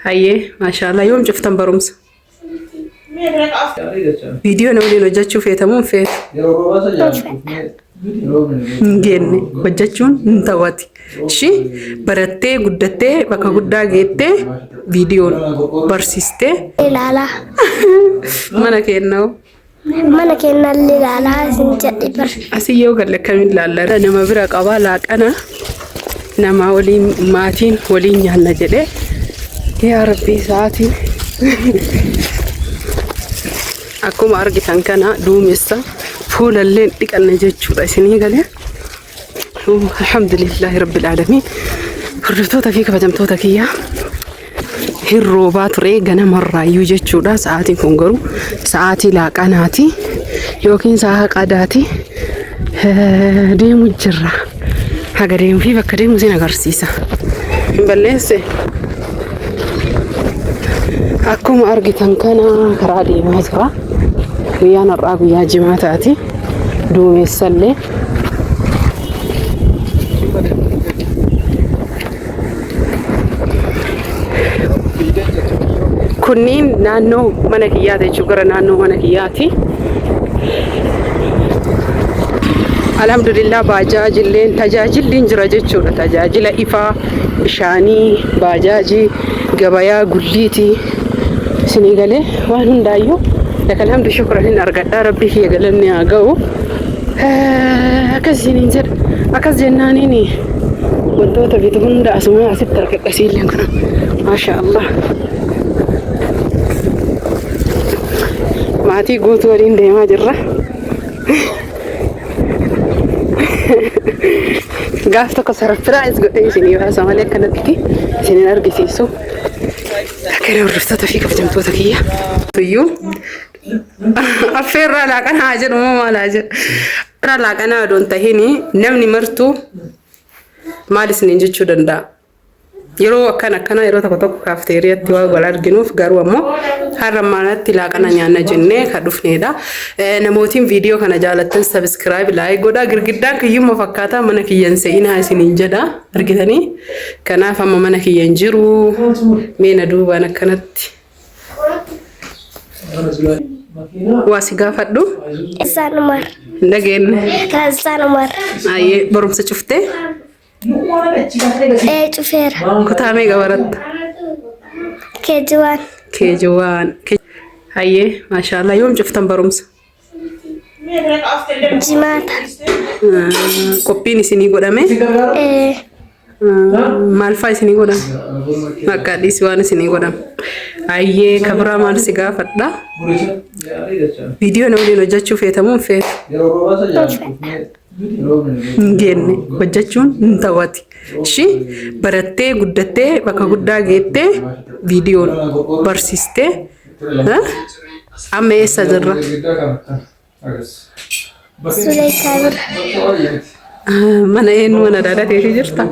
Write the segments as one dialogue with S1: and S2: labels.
S1: هاي ما شاء الله يوم شفتن برمس فيديو نولي نوجاتشو فيتمون فيت نجيني وجاتشون نتواتي شي برتة قدتة بكا قدا جيتة فيديو برسيستة
S2: لا لا
S1: مانا كينو
S2: mana kenna lilaalaa sin jedhi bar
S1: asiyoo galle kamin laalla nama bira qabaa laaqana nama waliin maatiin waliin nyaanna jedhe yaa rabbi saatiin akkuma argitan kana duumessa fuulalleen dhiqanna jechuudha isinii galee alhamdulillahi rabbil aalamiin hordoftoota fi kabajamtoota kiyyaa hirroobaa ture ganamarraayyuu jechuudha sa'aatiin kun garuu sa'aatii laaqanaati yookiin sa'a qadaati deemu jirra haga deemu fi bakka deemu sin agarsiisa hin balleesse akkuma argitan kana karaa deemaa jira guyyaan har'aa guyyaa jimaataati duumessallee kunniin naannoo mana kiyyaati jechuudha gara naannoo mana kiyyaati alhamdulillah bajaajilleen tajaajilliin jira jechuudha tajaajila ifaa bishaanii bajaajii gabayaa gulliiti isinii galee waan hundaayyuu alhamdu shukran argadhaa rabbii kiyya galanni haa ga'u akkas isiniin jedha akkas jennaaniin wantoota bitu hunda asuma asitti argadhasiilleen kana maasha Allah maatii guutuu waliin deemaa jirra gaaf tokko sarapiraayis godhee isinii baasa malee akkanatti isinin argisiisu akkana hordoftoota fi kabajamtoota kiyya tuyyuu affeerraa laaqanaa jedhu moo maalaa jedhu irraa laaqanaa odoon tahini namni martuu maal isiniin jechuu danda'a yeroo akkana yeroo tokko kaafteeriyaatti waa wal arginuuf garuu ammoo har'a maanatti laaqana nyaanna jennee kan dhufneedha. Namootiin viidiyoo kana jaalattan subscribe like godhaa girgiddaan kiyyumma fakkaataa mana kiyyan se'inaa isiniin jedha argitanii kanaaf amma mana kiyyan jiru meena duubaan akkanatti waa si gaafadhu
S2: isaan umar
S1: dhageenne
S2: isaan umar
S1: ayyee barumsa cuftee
S2: cufeera
S1: kutaa meeqa baratta
S2: keejiwaan
S1: hayyee maashaallah yoom cuftan barumsa
S2: jimaata
S1: qophiin isinii godhame maal faa isinii godhame maqaa dhiisi waan isinii godhame hayyee kabraa maal si gaafadha viidiyoo na waliin hojjechuu feetamuun feetu ngeenne hojjechuun ntaawati shi barattee guddattee bakka guddaa geettee viidiyoon barsiistee amma eessa jirra mana eenyu mana daadateetii jirta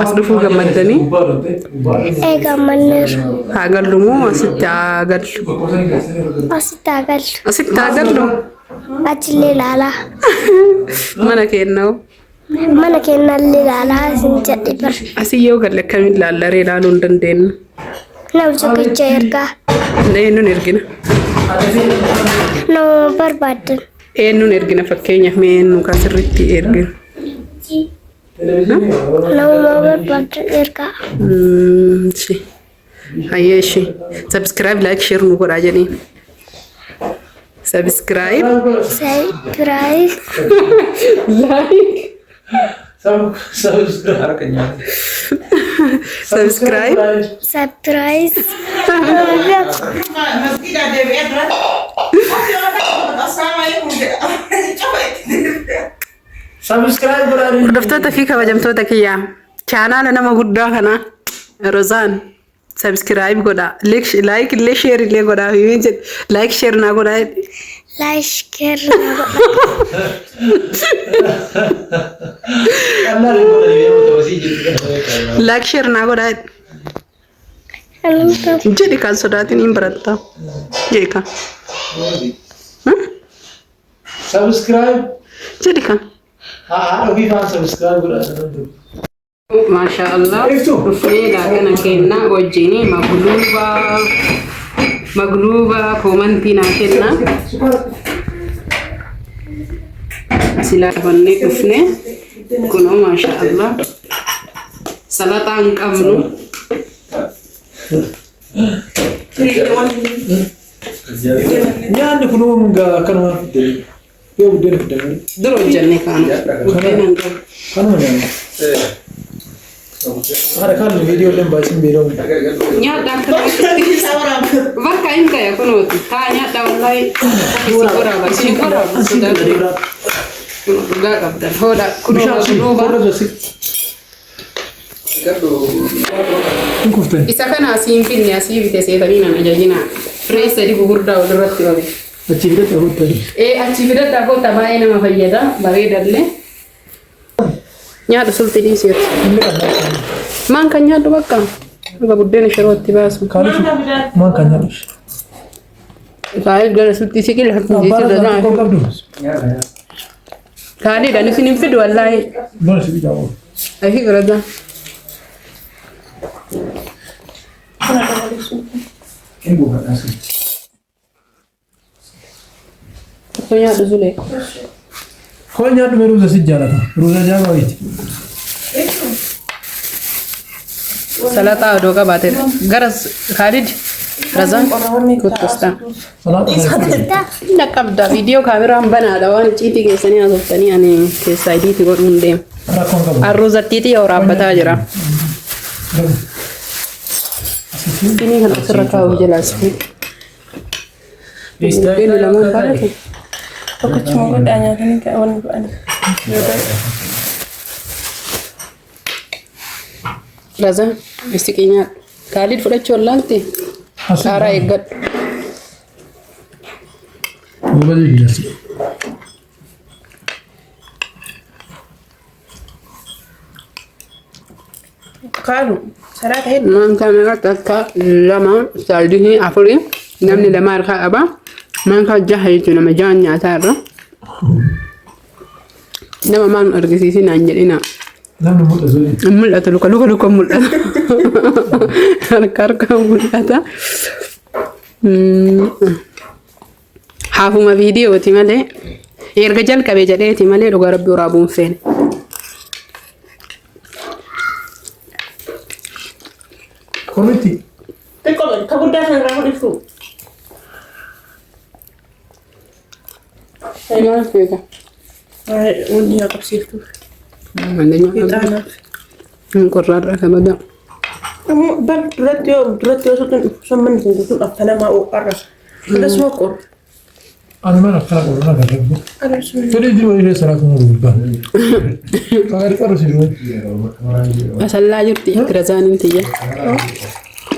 S1: as dhufuu gammaddanii
S2: gammanneeru
S1: haa gallu moo asitti haa gallu asitti haa gallu
S2: achillee laalaa
S1: mana keennaa'u
S2: mana kenna lilaalaa sin jedhi bar
S1: asiyyoo galle akkamiin laallaree ilaaluu hin dandeenyu
S2: nama tokkicha ergaa
S1: eenyuun ergina
S2: nama barbaaddan
S1: eenyuun ergina fakkeenyaaf mee eenyu kan sirriitti ergina
S2: nama barbaaddan ergaa
S1: hayyee ishee subscribe like share nu godhaa jedhiin subscribe like subscribe
S2: surprise
S1: hordoftoota fi kabajamtoota kiyyaa chaanaala nama guddaa kana Rozaan subscribe godha like illee share illee godha like share naa godha like share naa godha jadi kan sodaatiin hin baratta jeeka
S3: subscribe
S1: jadi kan
S3: हाँ अभी कहाँ subscribe करा
S1: ما شاء الله رفني لكن كنا وجيني مقلوبة كومنتينا كنا سلا فني رفني كنا ما شاء الله سلطة كاملو
S3: يعني كلهم كانوا يوم
S1: درو جنة كانوا
S3: أنا كان الفيديو اللي باسم بيرو
S1: يا دكتور وقت إنت يا كنوت تانية والله سيكورا سيكورا لا قبل هذا كنوت إذا كان أسيم في الناس يبتسيطرين أنا جاينا فريس اللي بقولنا ودرت تبغى
S3: أتشيفت أهو تاني
S1: أتشيفت أهو تبغى أنا ما فيدا بريد أدلة نيا رسول تدي سير ما كان نيا دوبك بقولنا شروط تباس
S3: ما كان يعرف
S1: قال رسول تيجي كل حد يجي تدنا كاني ده نسي نفيد والله
S3: ما سبي جاوا
S1: أهي كذا Soalnya ada Zule.
S3: Kau nyat meruza sejarah tu, meruza Jawa itu.
S1: Salah tahu doa bater. Garas Khalid Razan kutusta. Nak kabda video kamera ambana ada wan citi ke sini atau tani ane ke side itu kau undem. Arroza titi orang apa tahu jera. Ini kan serakau jelas. Ini lemon banget.
S4: Aku cuma tanya kan kawan-kawan.
S1: Raza, istiqnya Khalid sudah colanti. Sara egat.
S3: Mobile jelas.
S4: Kalu, Sara kayak
S1: Man kamera takka lama saldihi afuri namni lamar ka aba man ka jahayitu na majanya tarra nama man argisisi na njedina
S3: Lalu muda zuri.
S1: mulata luka mulata karka mulata hafuma video timale erga jal kabe jade timale do garabbi rabun fen
S3: Komiti.
S4: Tekol, kamu dah nggak itu.
S1: Ayo fega
S4: Undi aku situ.
S1: mandanya
S4: Kita
S1: nkorrar akabada
S4: kamu berat yo so sama nih itu apa nama orang. Ada semua kor.
S3: Anu mana kalau orang ada tu.
S4: Ada semua.
S3: Jadi dia ini salah kamu lupa. Kalau kalau sih.
S1: asalla jirti ikrazan intiya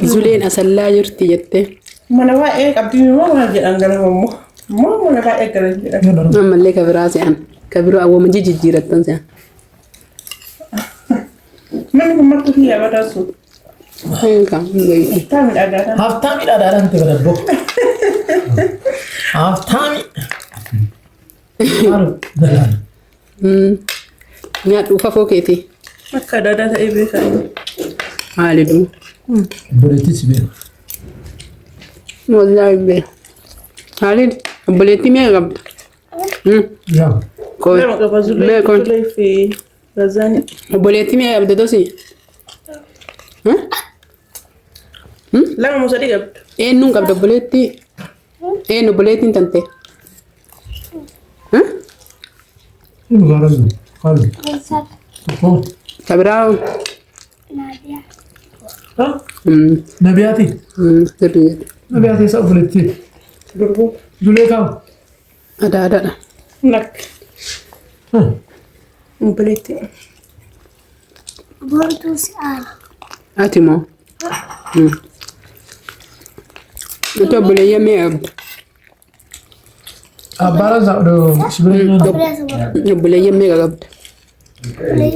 S1: zulen asalla jirti jette
S4: Mana wa abdi mau aja anggaran mau. Mau mana wa kerja.
S1: amma le kabrasi an kabru awo manji jijiratan sa
S4: Mana mau tuh ya pada su.
S1: hanka ngai
S4: Kami ada.
S3: Haftami ada nanti pada bok. Haftami. Baru jalan.
S1: nya du fa foketi
S4: Maka ada ibu kan.
S1: halidu
S3: Boleh tisbe.
S1: wallahi be halid boleti me gab
S3: Ya.
S1: ko
S4: Memang ke Zule.
S1: me ko
S4: Zule fi Razani.
S1: boleti me gab dosi
S4: Lang mau sedih gab.
S1: nun gab boleti no boleti tante
S3: Ini garam. Kalau. Oh.
S1: kabrao
S2: Nadia.
S3: Hah? Nabiati.
S1: terlihat
S3: Nabiati saya boleh ti.
S4: Dulu.
S3: Dulu kau.
S1: ada
S4: Nak. Beliti.
S2: Bortus al.
S1: atimo itu boleh ya me gab
S3: Barang tak ada sebenarnya.
S2: Berasa.
S1: boleh ya me gab
S2: Boleh.